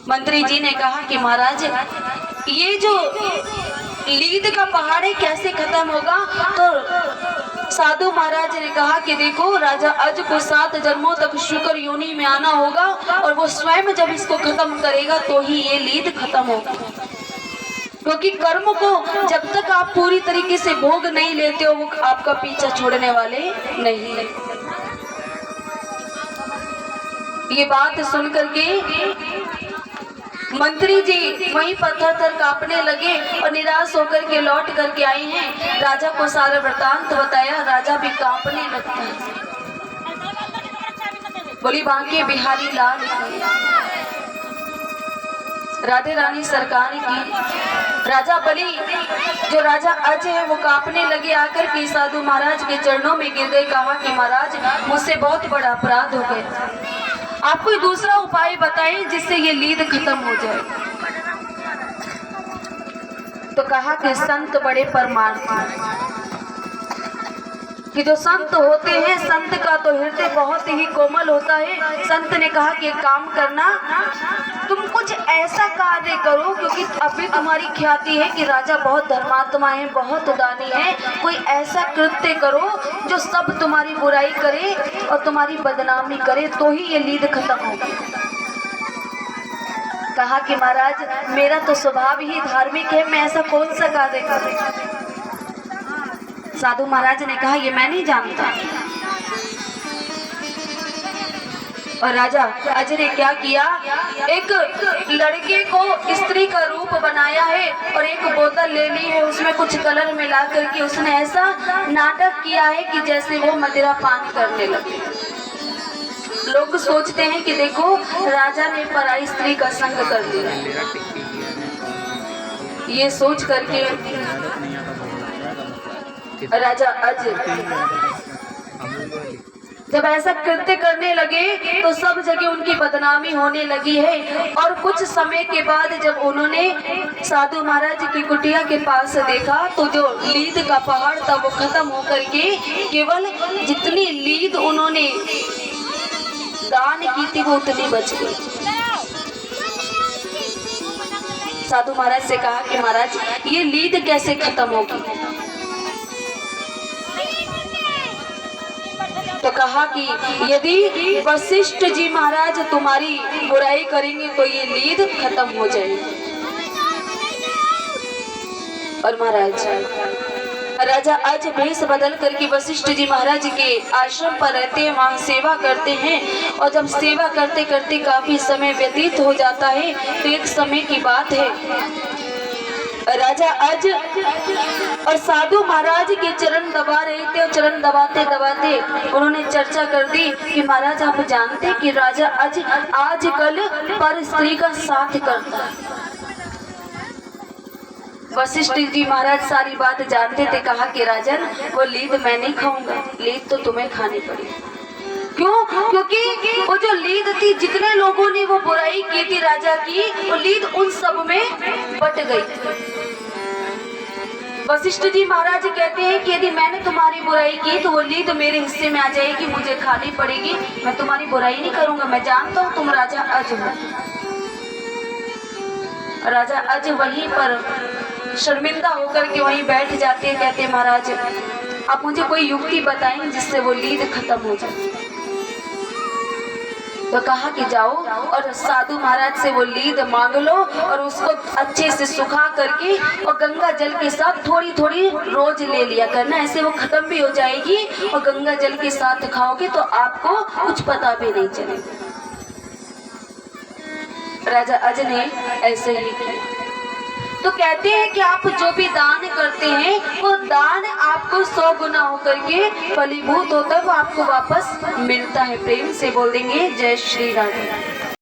मंत्री जी ने कहा कि महाराज ये जो लीद का पहाड़ है कैसे खत्म होगा। तो साधु महाराज ने कहा कि देखो राजा अज को 7 जन्मों तक शुक्र योनि में आना होगा और वो स्वयं जब इसको खत्म करेगा तो ही ये लीद खत्म होगा। क्योंकि कर्म को जब तक आप पूरी तरीके से भोग नहीं लेते हो वो आपका पीछा छोड़ने वाले नहीं है। ये बात सुन करके मंत्री जी वहीं पत्थर थर कांपने लगे और निराश होकर के लौट करके आई हैं। राजा को सारा वृतांत बताया, राजा भी कांपने लगता है। बोली बांके बिहारी लाल की, राधे रानी सरकार की। राजा बलि जो राजा अज है वो कांपने लगे, आकर के साधु महाराज के चरणों में गिर गए। कहा कि महाराज मुझसे बहुत बड़ा अपराध हो गया, आप कोई दूसरा उपाय बताएं जिससे ये लीद खत्म हो जाए। तो कहा कि संत बड़े परमार्थी, कि जो संत होते हैं संत का तो हृदय बहुत ही कोमल होता है। संत ने कहा कि एक काम करना, तुम कुछ ऐसा कार्य करो, क्योंकि अभी तुम्हारी ख्याति है कि राजा बहुत धर्मात्मा है, बहुत दानी है। कोई ऐसा कृत्य करो जो सब तुम्हारी बुराई करे और तुम्हारी बदनामी करे, तो ही ये लीद खत्म होगी। कहा कि महाराज मेरा तो स्वभाव ही धार्मिक है, मैं ऐसा कौन सा कार्य करूं। साधु महाराज ने कहा ये मैं नहीं जानता। और राजा अज ने क्या किया, एक लड़के को स्त्री का रूप बनाया है और एक बोतल ले ली है, उसमें कुछ कलर मिला करके उसने ऐसा नाटक किया है कि जैसे वो मदिरा पान करने लगे। लोग सोचते हैं कि देखो राजा ने पराई स्त्री का संग कर दिया। ये सोच करके राजा अज जब ऐसा कृत्य करने लगे तो सब जगह उनकी बदनामी होने लगी है। और कुछ समय के बाद जब उन्होंने साधु महाराज की कुटिया के पास देखा तो जो लीद का पहाड़ था वो खत्म होकर के केवल जितनी लीद उन्होंने दान की थी वो उतनी बच गई। साधु महाराज से कहा कि महाराज ये लीद कैसे खत्म होगी। तो कहा कि यदि वशिष्ठ जी महाराज तुम्हारी बुराई करेंगे तो ये लीद खत्म हो जाएगी। और महाराज राजा अज भेष बदल करके वशिष्ठ जी महाराज के आश्रम पर रहते हैं, वहाँ सेवा करते हैं। और जब सेवा करते करते काफी समय व्यतीत हो जाता है तो एक समय की बात है, राजा अज और साधु महाराज के चरण दबा रहे थे और चरण दबाते दबाते उन्होंने चर्चा कर दी कि महाराज आप जानते कि राजा अज आजकल पर स्त्री का साथ करता है। वशिष्ठ जी महाराज सारी बात जानते थे। कहा कि राजन वो लीद मैं नहीं खाऊंगा, लीद तो तुम्हें खानी पड़ेगी। क्यों? क्योंकि वो जो लीद थी जितने लोगों ने वो बुराई की थी राजा की, वो लीद उन सब में बट गई थी। वशिष्ठ जी महाराज कहते हैं कि यदि मैंने तुम्हारी बुराई की तो वो लीद मेरे हिस्से में आ जाएगी, मुझे खानी पड़ेगी। मैं तुम्हारी बुराई नहीं करूंगा, मैं जानता हूँ तुम राजा अज हो। राजा अज वहीं पर शर्मिंदा होकर के वहीं बैठ जाते हैं। कहते हैं महाराज आप मुझे कोई युक्ति बताएं जिससे वो लीद खत्म हो जाए। तो कहा कि जाओ और साधु महाराज से वो लीद मांग लो और उसको अच्छे से सुखा करके और गंगा जल के साथ थोड़ी थोड़ी रोज ले लिया करना, ऐसे वो खत्म भी हो जाएगी और गंगा जल के साथ खाओगे तो आपको कुछ पता भी नहीं चलेगा। राजा अज ने ऐसे ही किया। तो कहते हैं कि आप जो भी दान करते हैं वो दान आपको 100 गुना होकर के फलीभूत होता है, वो आपको वापस मिलता है। प्रेम से बोल देंगे जय श्री राधे।